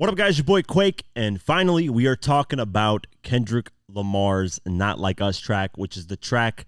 What up, guys? Your boy Quake, and finally we are talking about Kendrick Lamar's Not Like Us track, which is the track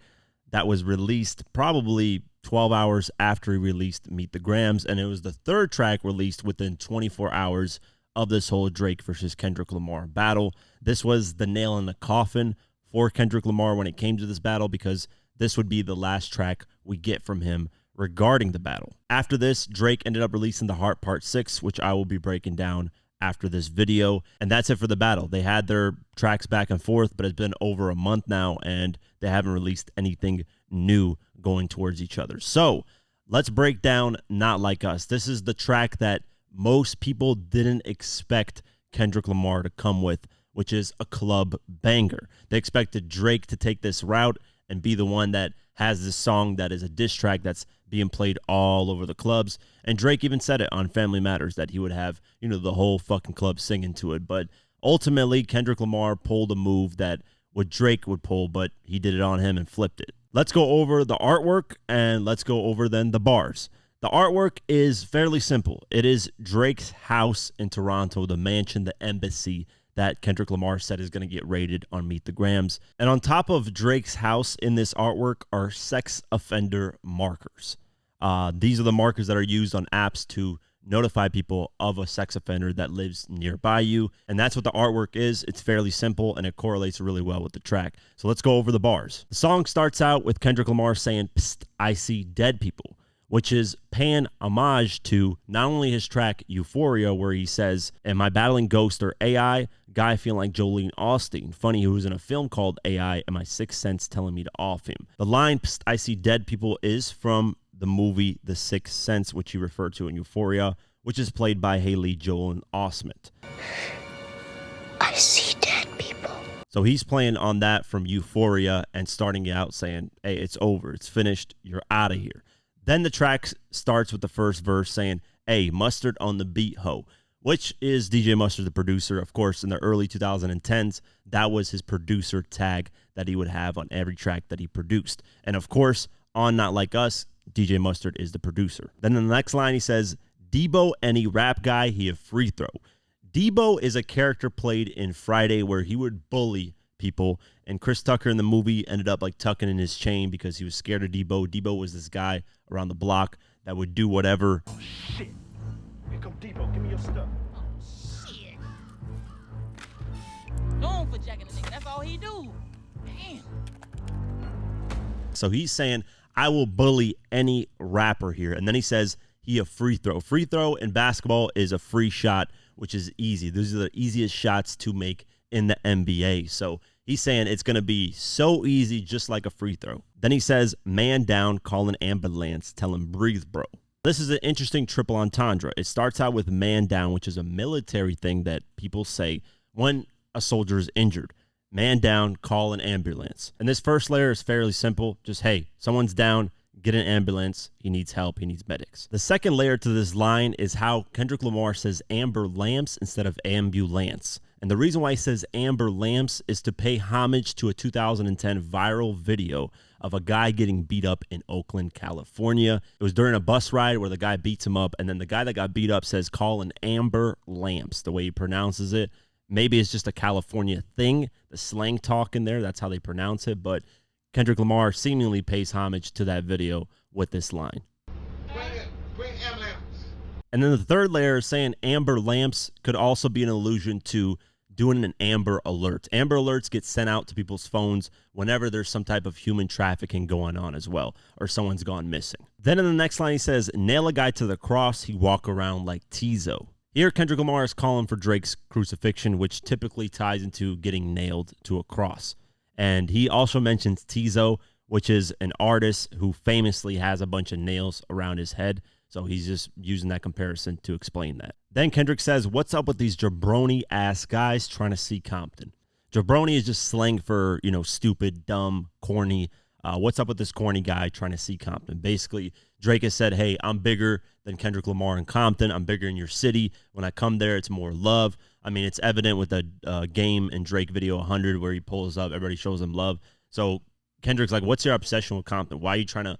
that was released probably 12 hours after he released Meet the Grams, and it was the third track released within 24 hours of this whole Drake versus Kendrick Lamar battle. This was the nail in the coffin for Kendrick Lamar when it came to this battle, because this would be the last track we get from him regarding the battle. After this, Drake ended up releasing The Heart Part 6, which I will be breaking down after this video, and that's it for the battle. They had their tracks back and forth, but it's been over a month now, and they haven't released anything new going towards each other. So let's break down Not Like Us. This is the track that most people didn't expect Kendrick Lamar to come with, which is a club banger. They expected Drake to take this route and be the one that has this song that is a diss track that's being played all over the clubs. And Drake even said it on Family Matters that he would have, the whole fucking club singing to it. But ultimately, Kendrick Lamar pulled a move that what Drake would pull, but he did it on him and flipped it. Let's go over the artwork, and let's go over then the bars. The artwork is fairly simple. It is Drake's house in Toronto, the mansion, the embassy that Kendrick Lamar said is going to get raided on Meet the Grams. And on top of Drake's house in this artwork are sex offender markers. These are the markers that are used on apps to notify people of a sex offender that lives nearby you. And that's what the artwork is. It's fairly simple, and it correlates really well with the track. So let's go over the bars. The song starts out with Kendrick Lamar saying, "Psst, I see dead people," which is paying homage to not only his track Euphoria, where he says, "Am I battling ghost or AI? Guy feeling like Jolene Austin. Funny, who was in a film called AI, and my sixth sense telling me to off him." The line, "Psst, I see dead people," is from the movie The Sixth Sense, which he referred to in Euphoria, which is played by Haley Joel Osment. I see dead people. So he's playing on that from Euphoria and starting it out saying, "Hey, it's over. It's finished. You're out of here." Then the track starts with the first verse saying, "Hey, Mustard on the beat, ho," which is DJ Mustard, the producer. Of course, in the early 2010s, that was his producer tag that he would have on every track that he produced. And of course, on Not Like Us, DJ Mustard is the producer. Then in the next line, he says, "Debo, any rap guy, he a free throw." Debo is a character played in Friday where he would bully people, and Chris Tucker in the movie ended up like tucking in his chain because he was scared of Debo. Debo was this guy around the block that would do whatever. Oh shit! Here come Debo. Give me your stuff. Oh shit! Known for jacking the nigga. That's all he do. Damn. So he's saying, "I will bully any rapper here." And then he says he a free throw. Free throw in basketball is a free shot, which is easy. Those are the easiest shots to make in the NBA. So he's saying it's going to be so easy, just like a free throw. Then he says, "Man down, call an ambulance, tell him breathe, bro." This is an interesting triple entendre. It starts out with man down, which is a military thing that people say when a soldier is injured. Man down, call an ambulance. And this first layer is fairly simple. Just, hey, someone's down, get an ambulance. He needs help. He needs medics. The second layer to this line is how Kendrick Lamar says amber lamps instead of ambulance. And the reason why he says amber lamps is to pay homage to a 2010 viral video of a guy getting beat up in Oakland, California. It was during a bus ride where the guy beats him up, and then the guy that got beat up says, "Call an amber lamps," the way he pronounces it. Maybe it's just a California thing, the slang talk in there. That's how they pronounce it. But Kendrick Lamar seemingly pays homage to that video with this line. Bring ambulance. And then the third layer is saying amber lamps could also be an allusion to doing an Amber Alert. Amber Alerts get sent out to people's phones whenever there's some type of human trafficking going on as well, or someone's gone missing. Then in the next line, he says, "Nail a guy to the cross, he walk around like Tizo." Here, Kendrick Lamar is calling for Drake's crucifixion, which typically ties into getting nailed to a cross. And he also mentions Tizo, which is an artist who famously has a bunch of nails around his head. So he's just using that comparison to explain that. Then Kendrick says, "What's up with these jabroni-ass guys trying to see Compton?" Jabroni is just slang for, stupid, dumb, corny. What's up with this corny guy trying to see Compton? Basically, Drake has said, "Hey, I'm bigger than Kendrick Lamar in Compton. I'm bigger in your city. When I come there, it's more love." I mean, it's evident with the Game and Drake video 100 where he pulls up, everybody shows him love. So Kendrick's like, "What's your obsession with Compton? Why are you trying to,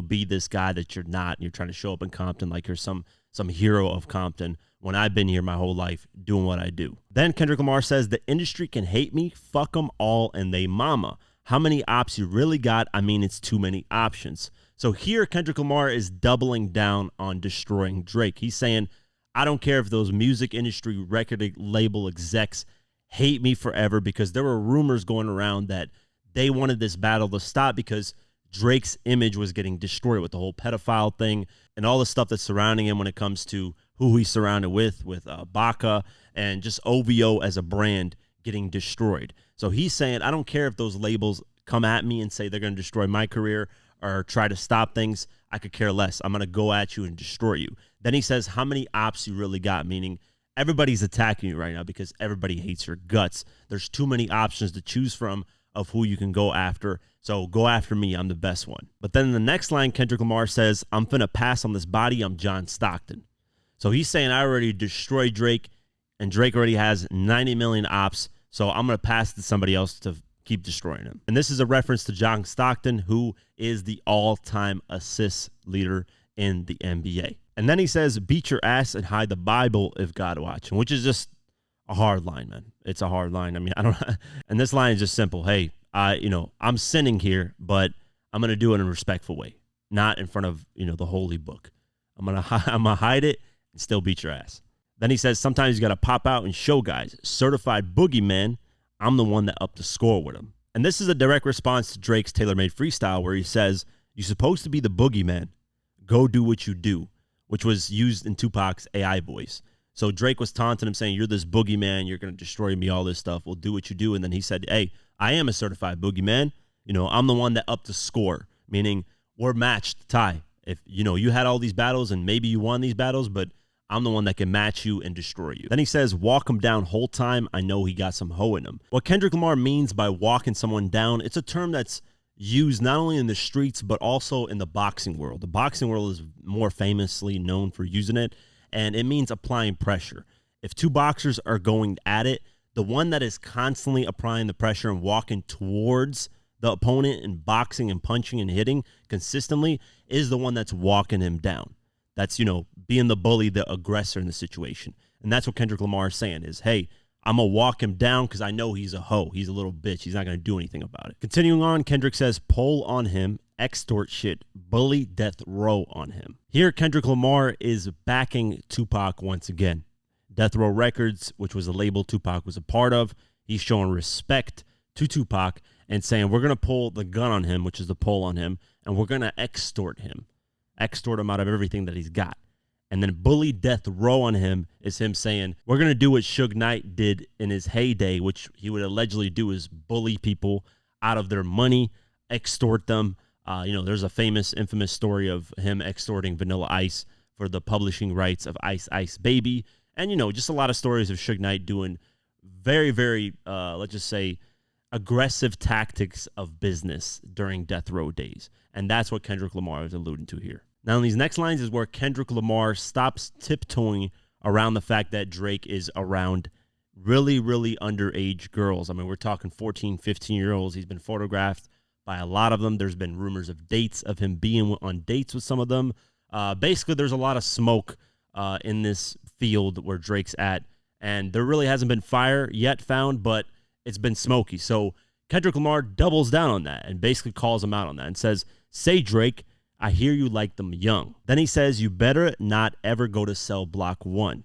be this guy that you're not? You're trying to show up in Compton like you're some hero of Compton. when I've been here my whole life doing what I do. Then Kendrick Lamar says, the industry can hate me, fuck them all and they mama. How many ops you really got? I mean, it's too many options. So here Kendrick Lamar is doubling down on destroying Drake. He's saying, I don't care if those music industry record label execs hate me forever, because there were rumors going around that they wanted this battle to stop because Drake's image was getting destroyed with the whole pedophile thing and all the stuff that's surrounding him when it comes to who he's surrounded with Baca and just OVO as a brand getting destroyed. So he's saying, I don't care if those labels come at me and say they're going to destroy my career or try to stop things. I could care less. I'm going to go at you and destroy you. Then he says, how many ops you really got? Meaning everybody's attacking you right now because everybody hates your guts. There's too many options to choose from of who you can go after. So go after me. I'm the best one. But then in the next line, Kendrick Lamar says, I'm finna pass on this body. I'm John Stockton. So he's saying, I already destroyed Drake, and Drake already has 90 million ops. So I'm going to pass to somebody else to keep destroying him. And this is a reference to John Stockton, who is the all-time assist leader in the NBA. And then he says, beat your ass and hide the Bible if God watching, which is just a hard line, man. It's a hard line. I mean, I don't. And this line is just simple. Hey, I'm sinning here, but I'm gonna do it in a respectful way, not in front of the holy book. I'm gonna hide it and still beat your ass. Then he says, sometimes you gotta pop out and show guys. Certified boogeyman. I'm the one that upped the score with him. And this is a direct response to Drake's tailor-made freestyle, where he says, you're supposed to be the boogeyman. Go do what you do, which was used in Tupac's AI voice. So Drake was taunting him, saying, you're this boogeyman, you're going to destroy me, all this stuff. Well, do what you do. And then he said, hey, I am a certified boogeyman. I'm the one that upped the score, meaning we're matched, tie. If, you had all these battles and maybe you won these battles, but I'm the one that can match you and destroy you. Then he says, walk him down whole time. I know he got some hoe in him. What Kendrick Lamar means by walking someone down, it's a term that's used not only in the streets, but also in the boxing world. The boxing world is more famously known for using it, and it means applying pressure. If two boxers are going at it, the one that is constantly applying the pressure and walking towards the opponent and boxing and punching and hitting consistently is the one that's walking him down. That's, being the bully, the aggressor in the situation. And that's what Kendrick Lamar is saying is, hey, I'm going to walk him down because I know he's a hoe. He's a little bitch. He's not going to do anything about it. Continuing on, Kendrick says, pull on him, extort shit, bully, death row on him. Here, Kendrick Lamar is backing Tupac once again. Death Row Records, which was a label Tupac was a part of, he's showing respect to Tupac and saying, we're going to pull the gun on him, which is the pull on him, and we're going to extort him out of everything that he's got. And then bully death row on him is him saying, we're going to do what Suge Knight did in his heyday, which he would allegedly do is bully people out of their money, extort them. There's a infamous story of him extorting Vanilla Ice for the publishing rights of Ice Ice Baby. And, just a lot of stories of Suge Knight doing very, very, let's just say, aggressive tactics of business during death row days. And that's what Kendrick Lamar is alluding to here. Now, in these next lines is where Kendrick Lamar stops tiptoeing around the fact that Drake is around really, really underage girls. I mean, we're talking 14, 15-year-olds. He's been photographed by a lot of them. There's been rumors of dates of him being on dates with some of them. Basically, there's a lot of smoke in this field where Drake's at, and there really hasn't been fire yet found, but it's been smoky. So Kendrick Lamar doubles down on that and basically calls him out on that and says, say, Drake, I hear you like them young. Then he says, you better not ever go to cell block 1.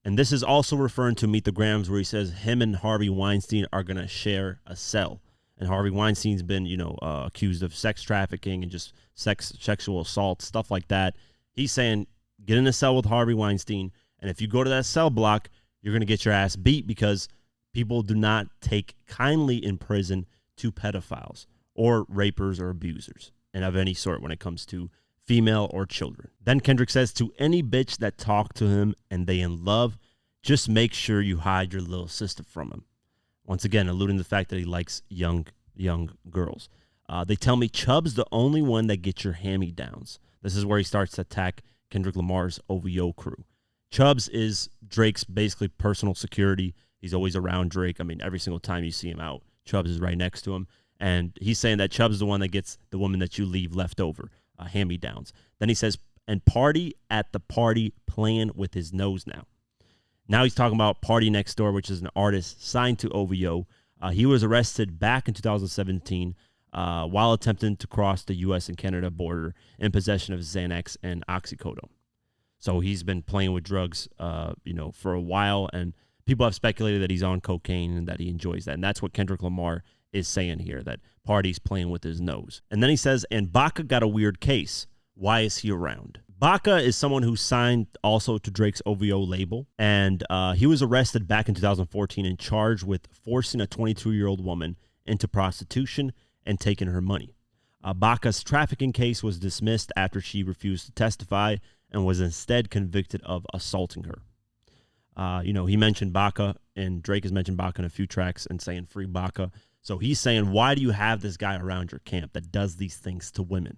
And this is also referring to Meet the Grams, where he says him and Harvey Weinstein are going to share a cell. And Harvey Weinstein's been, accused of sex trafficking and just sexual assault, stuff like that. He's saying, get in a cell with Harvey Weinstein. And if you go to that cell block, you're going to get your ass beat because people do not take kindly in prison to pedophiles or rapers or abusers and of any sort when it comes to female or children. Then Kendrick says, to any bitch that talk to him and they in love, just make sure you hide your little sister from him. Once again, alluding to the fact that he likes young girls. They tell me Chubb's the only one that gets your hand-me-downs. This is where he starts to attack Kendrick Lamar's OVO crew. Chubbs is Drake's basically personal security. He's always around Drake. I mean, every single time you see him out, Chubbs is right next to him. And he's saying that Chubbs is the one that gets the woman that you leave left over, hand-me-downs. Then he says, and party at the party playing with his nose now. Now he's talking about Party Next Door, which is an artist signed to OVO. He was arrested back in 2017 while attempting to cross the U.S. and Canada border in possession of Xanax and oxycodone. So he's been playing with drugs, for a while, and people have speculated that he's on cocaine and that he enjoys that. And that's what Kendrick Lamar is saying here, that Party's playing with his nose. And then he says, and Baca got a weird case. Why is he around? Baca is someone who signed also to Drake's OVO label, and he was arrested back in 2014 and charged with forcing a 22-year-old woman into prostitution and taking her money. Baca's trafficking case was dismissed after she refused to testify and was instead convicted of assaulting her. He mentioned Baca, and Drake has mentioned Baca in a few tracks and saying free Baca. So he's saying, why do you have this guy around your camp that does these things to women?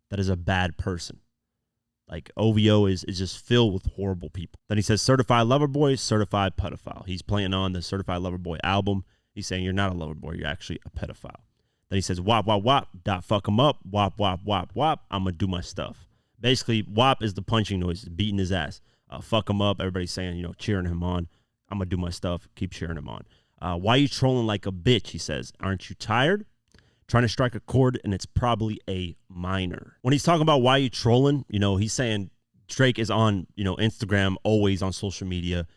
That is a bad person. Like, OVO is just filled with horrible people. Then he says, certified lover boy, certified pedophile. He's playing on the Certified Lover Boy album. He's saying, you're not a lover boy, you're actually a pedophile. Then he says, wop, wop, wop, dot, fuck him up, wop, wop, wop, wop, I'm going to do my stuff. Basically, wop is the punching noise, beating his ass. Fuck him up, everybody's saying, cheering him on. I'm going to do my stuff, keep cheering him on. Why you trolling like a bitch, he says. Aren't you tired? Trying to strike a chord, and it's probably a minor. When he's talking about why you trolling, he's saying Drake is on, Instagram, always on social media,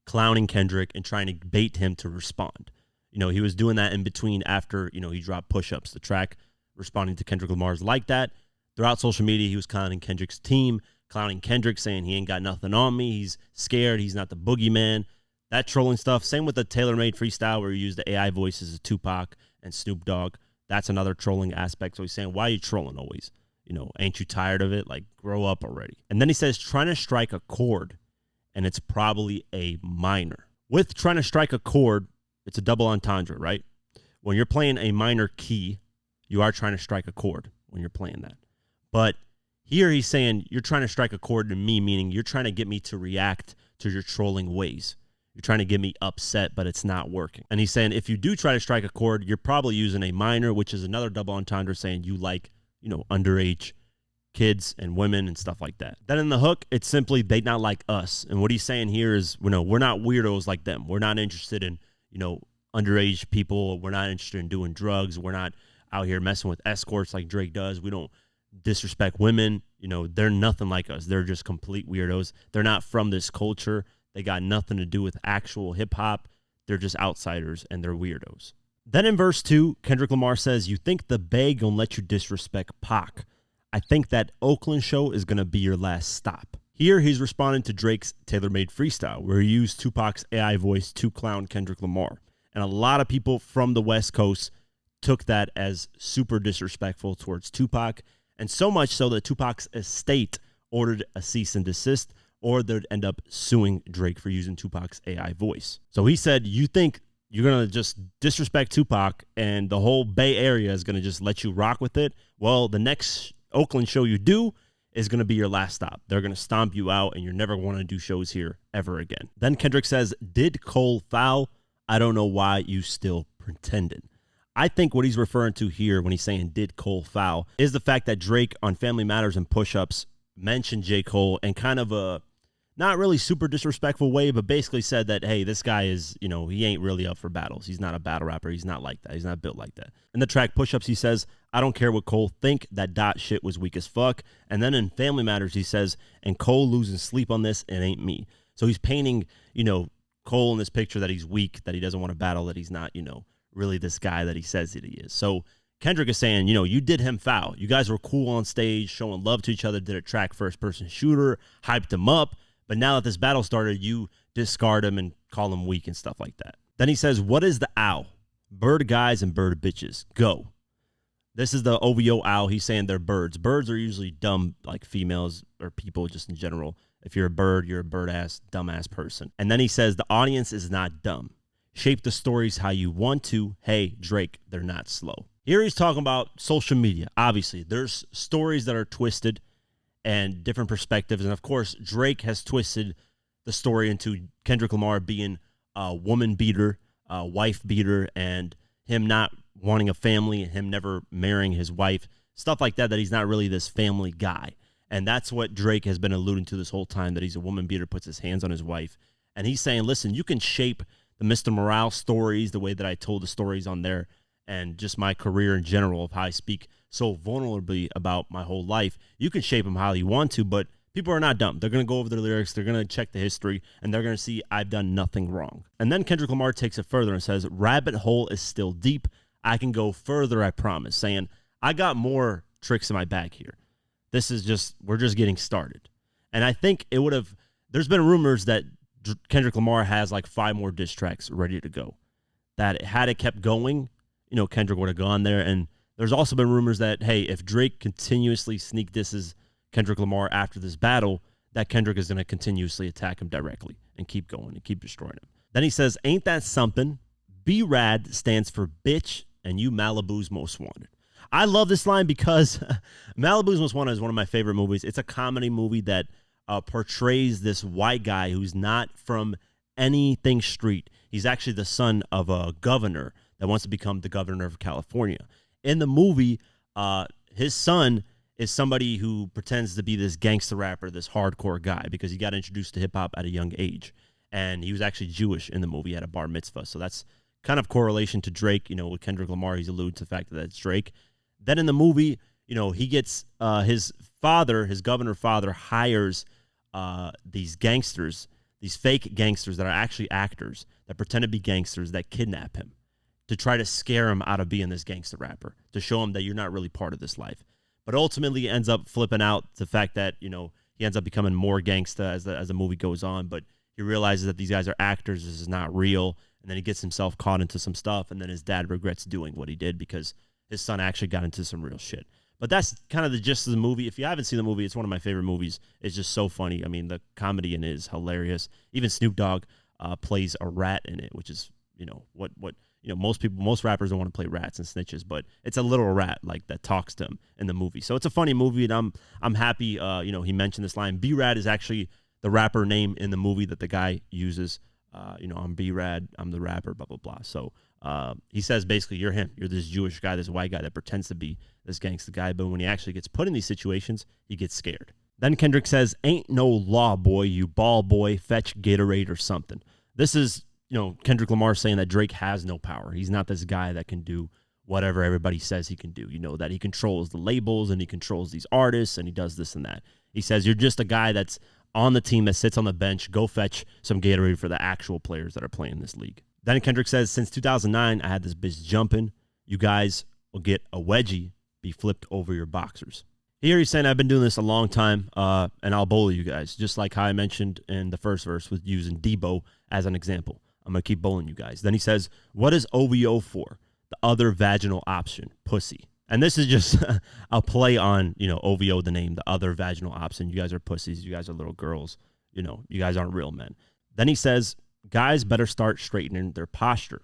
clowning Kendrick and trying to bait him to respond. He was doing that in between after, he dropped Push-Ups, the track, responding to Kendrick Lamar's Like That. Throughout social media, he was clowning Kendrick's team, clowning Kendrick, saying he ain't got nothing on me, he's scared, he's not the boogeyman. That trolling stuff. Same with the tailor-made freestyle where he used the AI voices of Tupac and Snoop Dogg. That's another trolling aspect. So he's saying, why are you trolling always? Ain't you tired of it? Like, grow up already. And then he says, trying to strike a chord, and it's probably a minor. With trying to strike a chord, it's a double entendre, right? When you're playing a minor key, you are trying to strike a chord when you're playing that. But here he's saying, you're trying to strike a chord to me, meaning you're trying to get me to react to your trolling ways. You're trying to get me upset, but it's not working. And he's saying, if you do try to strike a chord, you're probably using a minor, which is another double entendre saying you like, underage kids and women and stuff like that. Then in the hook, it's simply, they not like us. And what he's saying here is, we're not weirdos like them. We're not interested in, underage people. We're not interested in doing drugs. We're not out here messing with escorts like Drake does. We don't disrespect women. They're nothing like us. They're just complete weirdos. They're not from this culture. They got nothing to do with actual hip-hop. They're just outsiders, and they're weirdos. Then in verse 2, Kendrick Lamar says, you think the Bay gonna let you disrespect Pac. I think that Oakland show is gonna be your last stop. Here, he's responding to Drake's tailor-made freestyle, where he used Tupac's AI voice to clown Kendrick Lamar. And a lot of people from the West Coast took that as super disrespectful towards Tupac, and so much so that Tupac's estate ordered a cease and desist, or they'd end up suing Drake for using Tupac's AI voice. So he said, you think you're going to just disrespect Tupac and the whole Bay Area is going to just let you rock with it? Well, the next Oakland show you do is going to be your last stop. They're going to stomp you out and you're never going to do shows here ever again. Then Kendrick says, did Cole foul? I don't know why you still pretending. I think what he's referring to here when he's saying did Cole foul is the fact that Drake on Family Matters and Push-Ups mentioned J. Cole in kind of a not really super disrespectful way, but basically said that, hey, this guy is, he ain't really up for battles. He's not a battle rapper. He's not like that. He's not built like that. In the track Push-Ups, he says, I don't care what Cole think. That dot shit was weak as fuck. And then in Family Matters, he says, and Cole losing sleep on this, it ain't me. So he's painting, Cole in this picture that he's weak, that he doesn't want to battle, that he's not, really this guy that he says that he is. So Kendrick is saying, you did him foul. You guys were cool on stage, showing love to each other, did a track first-person shooter, hyped him up. But now that this battle started, you discard him and call him weak and stuff like that. Then he says, what is the owl? Bird guys and bird bitches. Go. This is the OVO owl. He's saying they're birds. Birds are usually dumb, like females or people just in general. If you're a bird-ass, dumb-ass person. And then he says, the audience is not dumb. Shape the stories how you want to. Hey, Drake, they're not slow. Here he's talking about social media. Obviously, there's stories that are twisted and different perspectives. And of course, Drake has twisted the story into Kendrick Lamar being a woman beater, a wife beater, and him not wanting a family and him never marrying his wife, stuff like that he's not really this family guy. And that's what Drake has been alluding to this whole time, that he's a woman beater, puts his hands on his wife, And he's saying, listen, you can shape the Mr. Morale stories, the way that I told the stories on there, and just my career in general of how I speak so vulnerably about my whole life. You can shape them how you want to, but people are not dumb. They're going to go over their lyrics, they're going to check the history, and they're going to see I've done nothing wrong. And then Kendrick Lamar takes it further and says, rabbit hole is still deep. I can go further, I promise, saying, I got more tricks in my bag here. We're just getting started. And I think it would have, there's been rumors that Kendrick Lamar has like 5 more diss tracks ready to go. That had it kept going, Kendrick would have gone there. And there's also been rumors that, hey, if Drake continuously sneak disses Kendrick Lamar after this battle, that Kendrick is going to continuously attack him directly and keep going and keep destroying him. Then he says, ain't that something? B-Rad stands for bitch and you Malibu's most wanted. I love this line because Malibu's Most Wanted is one of my favorite movies. It's a comedy movie that portrays this white guy who's not from anything street. He's actually the son of a governor that wants to become the governor of California. In the movie, his son is somebody who pretends to be this gangster rapper, this hardcore guy, because he got introduced to hip-hop at a young age. And he was actually Jewish in the movie at a bar mitzvah. So that's kind of correlation to Drake. With Kendrick Lamar, he's alluded to the fact that it's Drake. Then in the movie, he gets his father, his governor father, hires these gangsters, these fake gangsters that are actually actors that pretend to be gangsters that kidnap him to try to scare him out of being this gangster rapper, to show him that you're not really part of this life. But ultimately, he ends up flipping out the fact that, he ends up becoming more gangsta as the movie goes on. But he realizes that these guys are actors. This is not real. And then he gets himself caught into some stuff. And then his dad regrets doing what he did because his son actually got into some real shit. But that's kind of the gist of the movie. If you haven't seen the movie, it's one of my favorite movies. It's just so funny. I mean, the comedy in it is hilarious. Even Snoop Dogg plays a rat in it, which is, most rappers don't want to play rats and snitches, but it's a little rat like that talks to him in the movie. So it's a funny movie, and I'm happy. He mentioned this line. B-Rad is actually the rapper name in the movie that the guy uses. I'm B-Rad, I'm the rapper, blah blah blah. So he says basically, you're him. You're this Jewish guy, this white guy that pretends to be this gangster guy, but when he actually gets put in these situations, he gets scared. Then Kendrick says, "Ain't no law, boy. You ball boy. Fetch Gatorade or something." This is Kendrick Lamar saying that Drake has no power. He's not this guy that can do whatever everybody says he can do. That he controls the labels and he controls these artists and he does this and that. He says, you're just a guy that's on the team that sits on the bench. Go fetch some Gatorade for the actual players that are playing this league. Then Kendrick says, since 2009, I had this bitch jumping. You guys will get a wedgie, be flipped over your boxers. Here he's saying, I've been doing this a long time, and I'll bully you guys, just like how I mentioned in the first verse with using Debo as an example. I'm going to keep bullying you guys. Then he says, what is OVO for? The other vaginal option, pussy. And this is just a play on, OVO, the name, the other vaginal option. You guys are pussies. You guys are little girls. You guys aren't real men. Then he says, guys better start straightening their posture.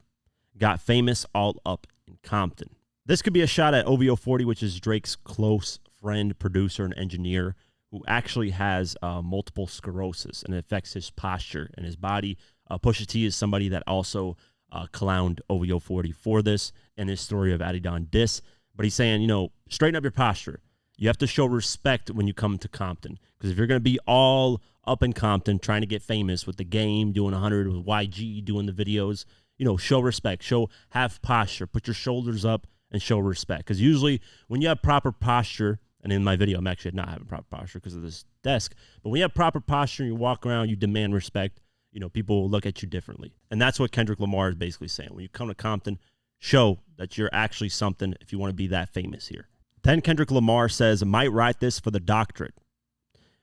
Got famous all up in Compton. This could be a shot at OVO 40, which is Drake's close friend, producer, and engineer who actually has multiple sclerosis, and it affects his posture and his body. Pusha T is somebody that also clowned OVO 40 for this in his story of Adidon DISS. But he's saying, straighten up your posture. You have to show respect when you come to Compton. Because if you're going to be all up in Compton trying to get famous with the game, doing 100 with YG, doing the videos, show respect. Have posture. Put your shoulders up and show respect. Because usually when you have proper posture, and in my video, I'm actually not having proper posture because of this desk. But when you have proper posture and you walk around, you demand respect, people will look at you differently. And that's what Kendrick Lamar is basically saying. When you come to Compton, show that you're actually something if you want to be that famous here. Then Kendrick Lamar says, might write this for the doctorate.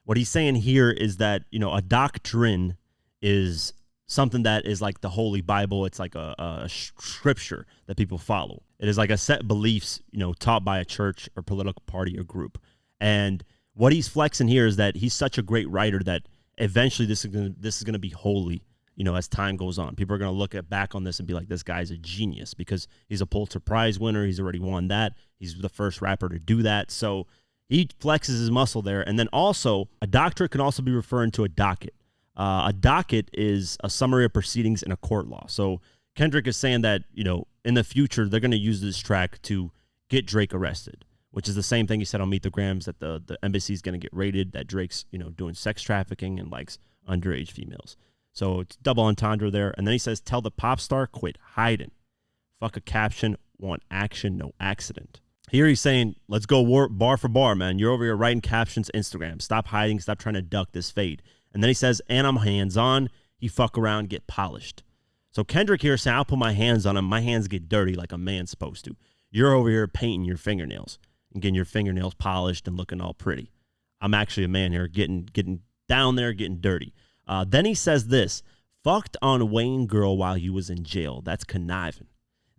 What he's saying here is that, a doctrine is something that is like the Holy Bible. It's like a scripture that people follow. It is like a set beliefs, taught by a church or political party or group. And what he's flexing here is that he's such a great writer that eventually this is going to be holy, as time goes on. People are going to look back on this and be like, this guy's a genius because he's a Pulitzer Prize winner. He's already won that. He's the first rapper to do that. So he flexes his muscle there. And then also, a doctorate can also be referring to a docket. A docket is a summary of proceedings in a court law. So Kendrick is saying that, in the future, they're going to use this track to get Drake arrested, which is the same thing he said on Meet the Grams, that the embassy is going to get raided, that Drake's, doing sex trafficking and likes underage females. So it's double entendre there. And then he says, tell the pop star, quit hiding. Fuck a caption, want action, no accident. Here he's saying, let's go bar for bar, man. You're over here writing captions, Instagram. Stop hiding. Stop trying to duck this fade. And then he says, and I'm hands-on. He fuck around, get polished. So Kendrick here saying, I'll put my hands on him. My hands get dirty like a man's supposed to. You're over here painting your fingernails and getting your fingernails polished and looking all pretty. I'm actually a man here getting down there, getting dirty. Then he says this, fucked on Wayne girl while you was in jail. That's conniving.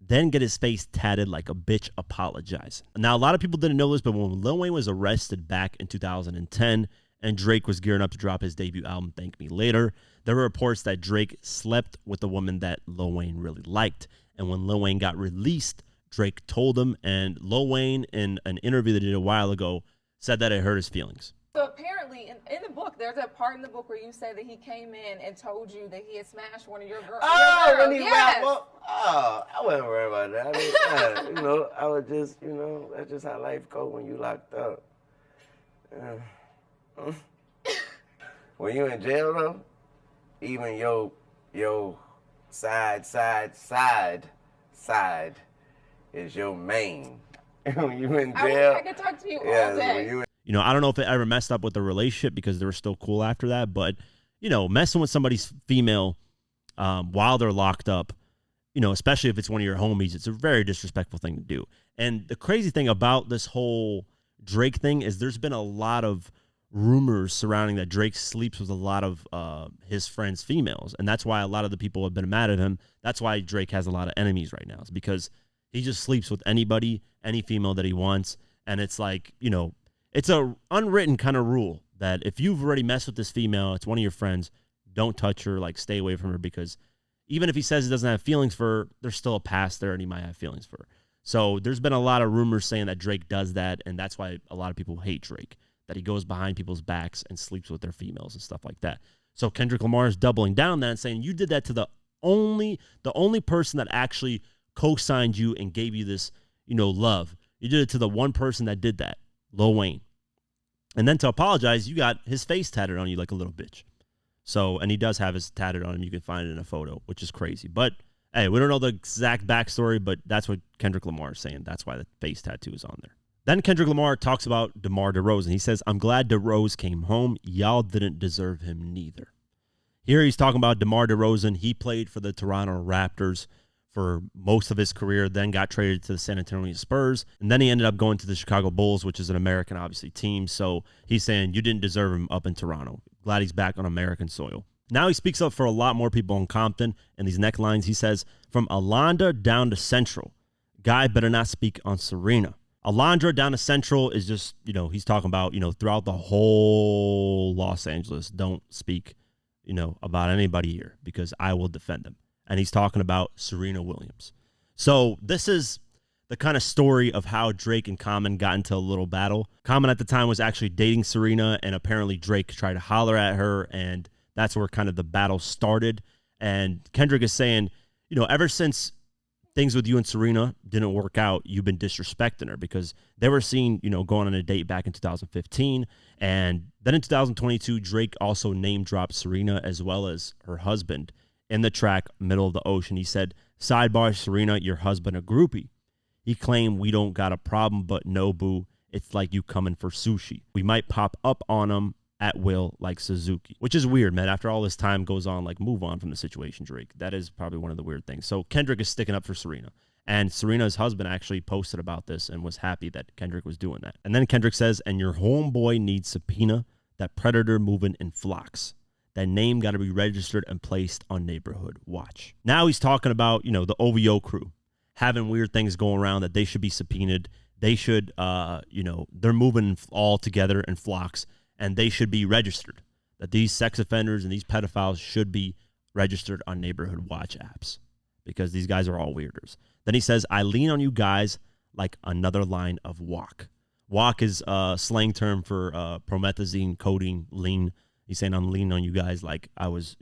Then get his face tatted like a bitch apologizing. Now, a lot of people didn't know this, but when Lil Wayne was arrested back in 2010 and Drake was gearing up to drop his debut album, Thank Me Later, there were reports that Drake slept with a woman that Lil Wayne really liked. And when Lil Wayne got released, Drake told him, and Lil Wayne, in an interview that he did a while ago, said that it hurt his feelings. So apparently, in the book, there's a part in the book where you say that he came in and told you that he had smashed one of your girls. Oh, when he yes. rap up. Oh, I wasn't worried about that. I mean, I was just, that's just how life go when you locked up. When you in jail though, even your side is your main. When you in jail. I could talk to you all day. I don't know if it ever messed up with the relationship because they were still cool after that, but, messing with somebody's female while they're locked up, especially if it's one of your homies, it's a very disrespectful thing to do. And the crazy thing about this whole Drake thing is there's been a lot of rumors surrounding that Drake sleeps with a lot of his friends' females, and that's why a lot of the people have been mad at him. That's why Drake has a lot of enemies right now. It's because he just sleeps with anybody, any female that he wants, and it's like, it's a unwritten kind of rule that if you've already messed with this female, it's one of your friends, don't touch her, like stay away from her, because even if he says he doesn't have feelings for her, there's still a past there and he might have feelings for her. So there's been a lot of rumors saying that Drake does that, and that's why a lot of people hate Drake, that he goes behind people's backs and sleeps with their females and stuff like that. So Kendrick Lamar is doubling down on that and saying, you did that to the only person that actually co-signed you and gave you this, love. You did it to the one person that did that, Lil Wayne. And then to apologize, you got his face tatted on you like a little bitch. So, and he does have his tatted on him. You can find it in a photo, which is crazy. But, hey, we don't know the exact backstory, but that's what Kendrick Lamar is saying. That's why the face tattoo is on there. Then Kendrick Lamar talks about DeMar DeRozan. He says, I'm glad DeRozan came home. Y'all didn't deserve him neither. Here he's talking about DeMar DeRozan. He played for the Toronto Raptors for most of his career, then got traded to the San Antonio Spurs, and then he ended up going to the Chicago Bulls, which is an American, obviously, team. So he's saying, you didn't deserve him up in Toronto. Glad he's back on American soil. Now he speaks up for a lot more people in Compton, and these necklines, he says, from Alondra down to Central, guy better not speak on Serena. Alondra down to Central is just, he's talking about, throughout the whole Los Angeles, don't speak, about anybody here because I will defend them. And he's talking about Serena Williams. So this is the kind of story of how Drake and Common got into a little battle. Common at the time was actually dating Serena, and apparently Drake tried to holler at her, and that's where kind of the battle started. And Kendrick is saying, ever since things with you and Serena didn't work out, you've been disrespecting her, because they were seen, going on a date back in 2015. And then in 2022, Drake also name dropped Serena as well as her husband in the track Middle of the Ocean. He said, sidebar, Serena, your husband a groupie. He claimed, we don't got a problem, but no, boo, it's like you coming for sushi. We might pop up on him at will like Suzuki, which is weird, man. After all this time goes on, like, move on from the situation, Drake. That is probably one of the weird things. So Kendrick is sticking up for Serena. And Serena's husband actually posted about this and was happy that Kendrick was doing that. And then Kendrick says, and your homeboy needs subpoena, that predator moving in flocks. That name got to be registered and placed on Neighborhood Watch. Now he's talking about, the OVO crew having weird things going around, that they should be subpoenaed. They should, they're moving all together in flocks, and they should be registered. That these sex offenders and these pedophiles should be registered on Neighborhood Watch apps, because these guys are all weirders. Then he says, I lean on you guys like another line of walk. Walk is a slang term for promethazine, codeine, lean. He's saying, I'm leaning on you guys like I was,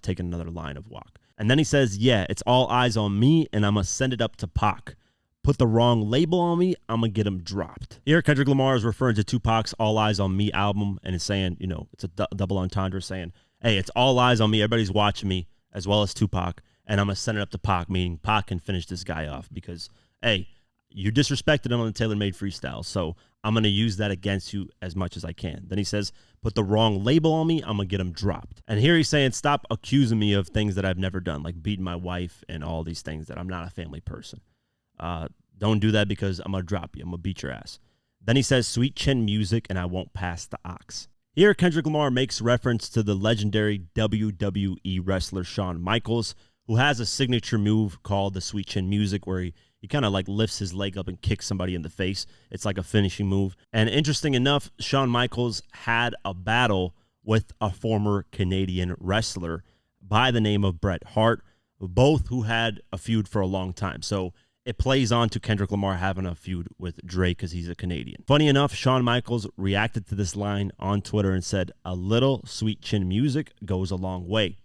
taking another line of walk. And then he says, yeah, it's all eyes on me, and I'm going to send it up to Pac. Put the wrong label on me, I'm going to get him dropped. Here, Kendrick Lamar is referring to Tupac's All Eyes on Me album, and is saying, it's a double entendre, saying, hey, it's all eyes on me. Everybody's watching me, as well as Tupac, and I'm going to send it up to Pac, meaning Pac can finish this guy off because, hey, you disrespected him on the tailor-made freestyle, so I'm going to use that against you as much as I can. Then he says, put the wrong label on me, I'm going to get him dropped. And here he's saying, stop accusing me of things that I've never done, like beating my wife and all these things, that I'm not a family person. Don't do that because I'm going to drop you. I'm going to beat your ass. Then he says, sweet chin music, and I won't pass the ox. Here, Kendrick Lamar makes reference to the legendary WWE wrestler Shawn Michaels, who has a signature move called the sweet chin music, where he kind of like lifts his leg up and kicks somebody in the face. It's like a finishing move. And interesting enough, Shawn Michaels had a battle with a former Canadian wrestler by the name of Bret Hart, both who had a feud for a long time. So it plays on to Kendrick Lamar having a feud with Drake because he's a Canadian. Funny enough, Shawn Michaels reacted to this line on Twitter and said, a little sweet chin music goes a long way.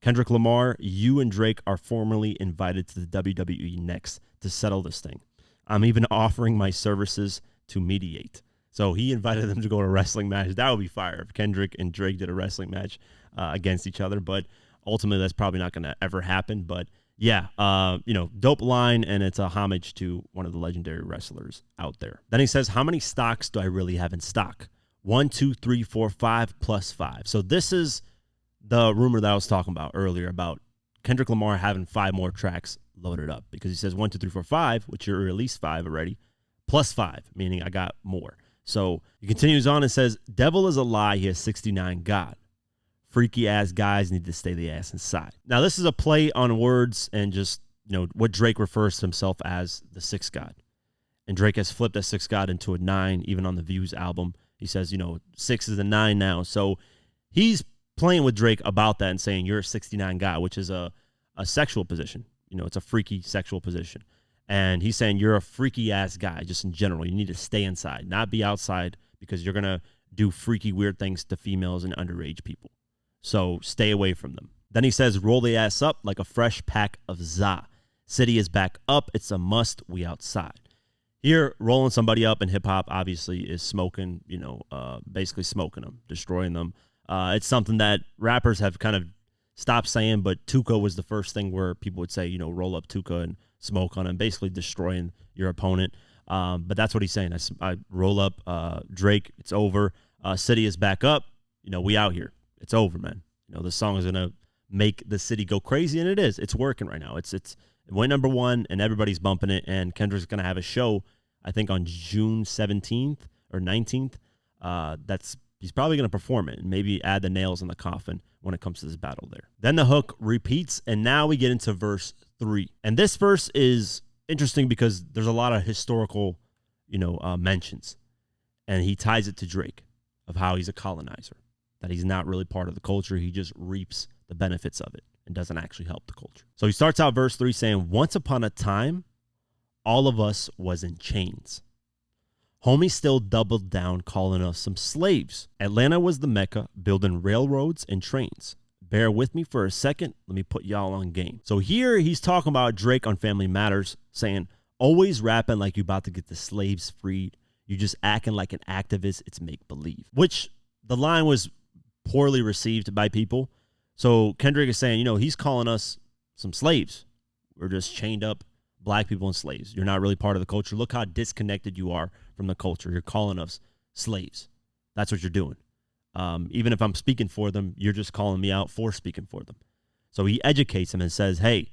Kendrick Lamar, you and Drake are formally invited to the WWE next to settle this thing. I'm even offering my services to mediate. So he invited them to go to a wrestling match. That would be fire if Kendrick and Drake did a wrestling match against each other. But ultimately, that's probably not going to ever happen. But yeah, dope line, and it's a homage to one of the legendary wrestlers out there. Then he says, how many stocks do I really have in stock? 1, 2, 3, 4, 5 plus 5. So this is the rumor that I was talking about earlier about Kendrick Lamar having 5 more tracks loaded up, because he says 1, 2, 3, 4, 5, which you're at least 5 already, plus 5, meaning I got more. So he continues on and says, devil is a lie, he has 69 God. Freaky ass guys need to stay the ass inside. Now, this is a play on words and just, what Drake refers to himself as the 6th God. And Drake has flipped that 6th God into a 9, even on the Views album. He says, 6 is a 9 now. So he's playing with Drake about that and saying, you're a 69 God, which is a sexual position. It's a freaky sexual position. And he's saying you're a freaky ass guy just in general. You need to stay inside, not be outside, because you're going to do freaky, weird things to females and underage people. So stay away from them. Then he says, roll the ass up like a fresh pack of za. City is back up. It's a must. We outside. Here, rolling somebody up in hip hop obviously is smoking, basically smoking them, destroying them. It's something that rappers have kind of stopped saying, but Tuka was the first thing where people would say, roll up Tuka and smoke on him, basically destroying your opponent. But that's what he's saying. I roll up Drake. It's over. City is back up. We out here. It's over, man. The song is going to make the city go crazy, and it is. It's working right now. It went number 1, and everybody's bumping it, and Kendrick's going to have a show, I think, on June 17th or 19th. He's probably going to perform it and maybe add the nails in the coffin when it comes to this battle there. Then the hook repeats, and now we get into verse 3. And this verse is interesting because there's a lot of historical, mentions. And he ties it to Drake of how he's a colonizer, that he's not really part of the culture. He just reaps the benefits of it and doesn't actually help the culture. So he starts out verse 3 saying, once upon a time, all of us was in chains. Homie still doubled down, calling us some slaves. Atlanta was the Mecca, building railroads and trains. Bear with me for a second. Let me put y'all on game. So here he's talking about Drake on Family Matters, saying, always rapping like you about to get the slaves freed. You just acting like an activist. It's make-believe. Which the line was poorly received by people. So Kendrick is saying, he's calling us some slaves. We're just chained up black people and slaves. You're not really part of the culture. Look how disconnected you are from the culture. You're calling us slaves. That's what you're doing. Even if I'm speaking for them, you're just calling me out for speaking for them. So he educates him and says, hey,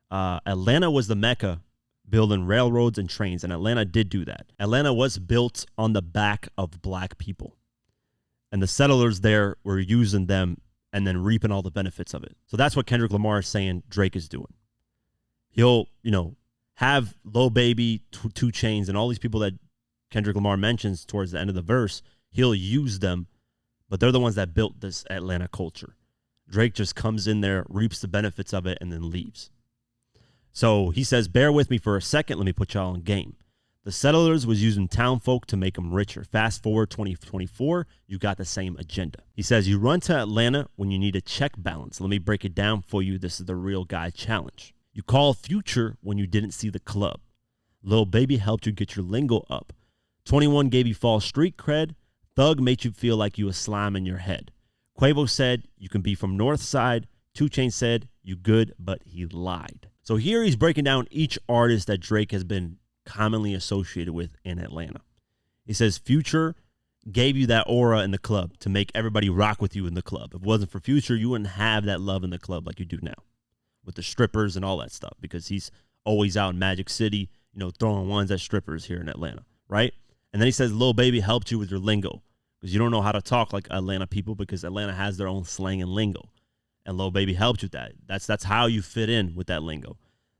Atlanta was the Mecca, building railroads and trains, and Atlanta did do that. Atlanta was built on the back of black people, and the settlers there were using them and then reaping all the benefits of it. So that's what Kendrick Lamar is saying Drake is doing. He'll, have Lil Baby, 2 Chainz, and all these people that Kendrick Lamar mentions towards the end of the verse. He'll use them, but they're the ones that built this Atlanta culture. Drake just comes in there, reaps the benefits of it, and then leaves. So he says, bear with me for a second. Let me put y'all on game. The settlers was using town folk to make them richer. Fast forward 2024, you got the same agenda. He says, you run to Atlanta when you need a check balance. Let me break it down for you. This is the real guy challenge. You call Future when you didn't see the club. Lil Baby helped you get your lingo up. 21 gave you false street cred. Thug made you feel like you a slime in your head. Quavo said, you can be from North Side. 2 Chainz said, you good, but he lied. So here he's breaking down each artist that Drake has been commonly associated with in Atlanta. He says, Future gave you that aura in the club to make everybody rock with you in the club. If it wasn't for Future, you wouldn't have that love in the club like you do now with the strippers and all that stuff, because he's always out in Magic City, you know, throwing ones at strippers here in Atlanta, right? And then he says, Lil Baby helped you with your lingo, because you don't know how to talk like Atlanta people, because Atlanta has their own slang and lingo. And Lil Baby helped you with that. That's how you fit in with that lingo.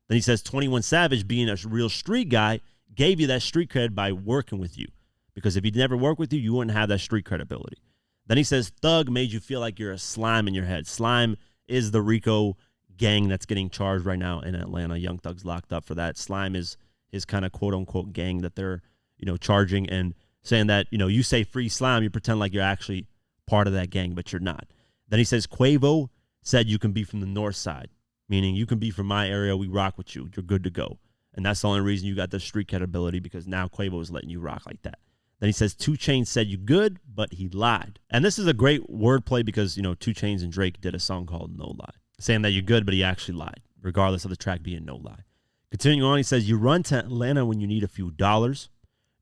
Then he says 21 Savage, being a real street guy, gave you that street cred by working with you. Because if he never worked with you, you wouldn't have that street credibility. Then he says Thug made you feel like you're a slime in your head. Slime is the Rico gang that's getting charged right now in Atlanta. Young Thug's locked up for that. Slime is his kind of quote-unquote gang that they're, you know, charging and saying that, you know, you say free Slime, you pretend like you're actually part of that gang, but you're not. Then he says Quavo said you can be from the North Side, meaning you can be from my area, we rock with you, you're good to go. And that's the only reason you got the street credibility, because now Quavo is letting you rock like that. Then he says 2 Chainz said you good, but he lied. And this is a great wordplay because, you know, 2 Chainz and Drake did a song called No Lie, saying that you're good, but he actually lied, regardless of the track being No Lie. Continuing on, he says, you run to Atlanta when you need a few dollars.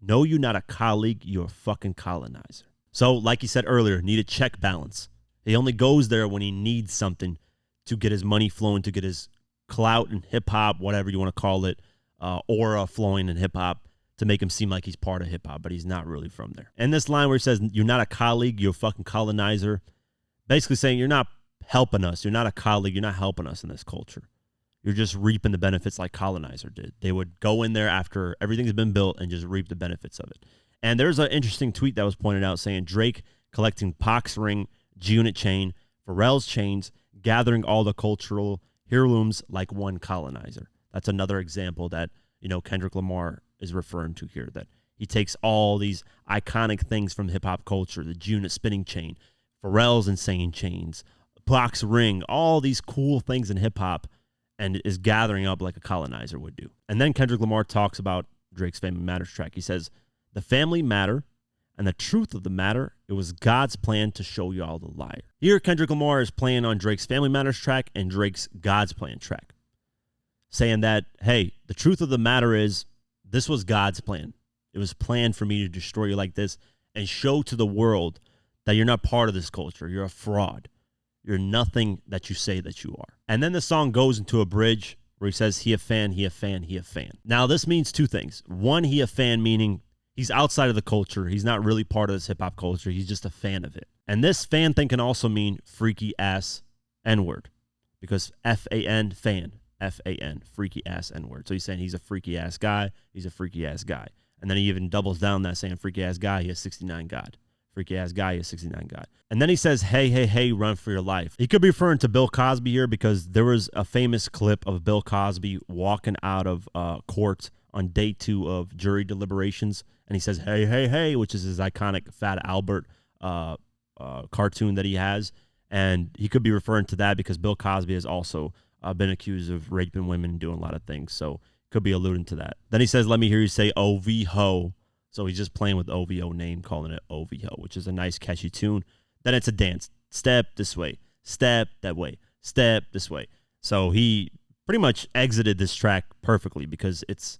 No, you're not a colleague, you're a fucking colonizer. So, like he said earlier, need a check balance. He only goes there when he needs something to get his money flowing, to get his clout in hip-hop, whatever you want to call it, aura flowing in hip-hop, to make him seem like he's part of hip-hop, but he's not really from there. And this line where he says, you're not a colleague, you're a fucking colonizer, basically saying you're not helping us, you're not a colleague, you're not helping us in this culture. You're just reaping the benefits like colonizer did. They would go in there after everything's been built and just reap the benefits of it. And there's an interesting tweet that was pointed out saying Drake collecting Pac's ring, G-Unit chain, Pharrell's chains, gathering all the cultural heirlooms like one colonizer. That's another example that, you know, Kendrick Lamar is referring to here, that he takes all these iconic things from hip-hop culture, the G-Unit spinning chain, Pharrell's insane chains, Pac's ring, all these cool things in hip-hop, and is gathering up like a colonizer would do. And then Kendrick Lamar talks about Drake's Family Matters track. He says, the family matter, and the truth of the matter, it was God's plan to show y'all the liar. Here, Kendrick Lamar is playing on Drake's Family Matters track and Drake's God's Plan track, saying that, hey, the truth of the matter is this was God's plan. It was planned for me to destroy you like this and show to the world that you're not part of this culture. You're a fraud. You're nothing that you say that you are. And then the song goes into a bridge where he says, he a fan, he a fan, he a fan. Now, this means two things. One, he a fan, meaning he's outside of the culture. He's not really part of this hip-hop culture. He's just a fan of it. And this fan thing can also mean freaky ass N-word, because F-A-N, fan, F-A-N, freaky ass N-word. So he's saying he's a freaky ass guy. He's a freaky ass guy. And then he even doubles down that saying freaky ass guy, he has 69 God. Freaky ass guy, he has 69 God. And then he says, hey, hey, hey, run for your life. He could be referring to Bill Cosby here, because there was a famous clip of Bill Cosby walking out of court on day 2 of jury deliberations. And he says, hey, hey, hey, which is his iconic Fat Albert cartoon that he has. And he could be referring to that because Bill Cosby has also been accused of raping women and doing a lot of things. So could be alluding to that. Then he says, let me hear you say OV-ho. So he's just playing with OVO name, calling it OVO, which is a nice, catchy tune. Then it's a dance. Step this way. Step that way. Step this way. So he pretty much exited this track perfectly, because it's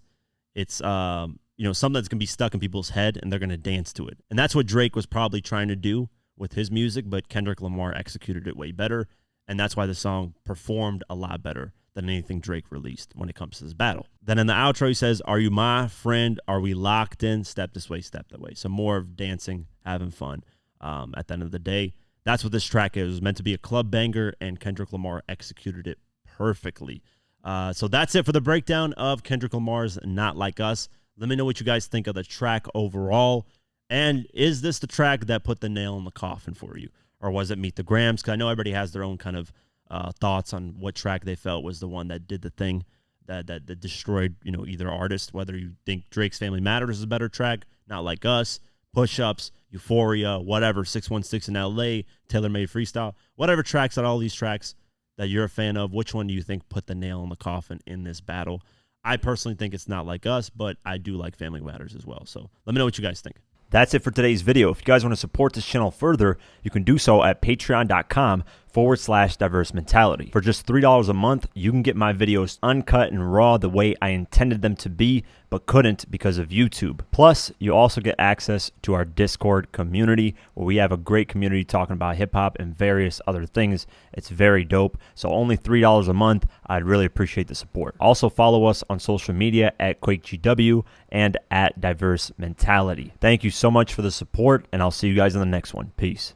you know, something that's going to be stuck in people's head and they're going to dance to it. And that's what Drake was probably trying to do with his music, but Kendrick Lamar executed it way better. And that's why the song performed a lot better than anything Drake released when it comes to this battle. Then in the outro, he says, are you my friend? Are we locked in? Step this way, step that way. So more of dancing, having fun. At the end of the day, that's what this track is. It was meant to be a club banger, and Kendrick Lamar executed it perfectly. So that's it for the breakdown of Kendrick Lamar's Not Like Us. Let me know what you guys think of the track overall. And is this the track that put the nail in the coffin for you? Or was it Meet the Grams? Because I know everybody has their own kind of thoughts on what track they felt was the one that did the thing that destroyed, you know, either artist. Whether you think Drake's Family Matters is a better track, Not Like Us, Push Ups, Euphoria, whatever, 616 in LA, Taylor Made Freestyle, whatever tracks out all these tracks that you're a fan of, which one do you think put the nail in the coffin in this battle? I personally think it's Not Like Us, but I do like Family Matters as well. So let me know what you guys think. That's it for today's video. If you guys want to support this channel further, you can do so at patreon.com/diverse mentality. For just $3 a month, you can get my videos uncut and raw the way I intended them to be, but couldn't because of YouTube. Plus, you also get access to our Discord community, where we have a great community talking about hip hop and various other things. It's very dope. So only $3 a month. I'd really appreciate the support. Also follow us on social media at QuakeGW and at Diverse Mentality. Thank you so much for the support, and I'll see you guys in the next one. Peace.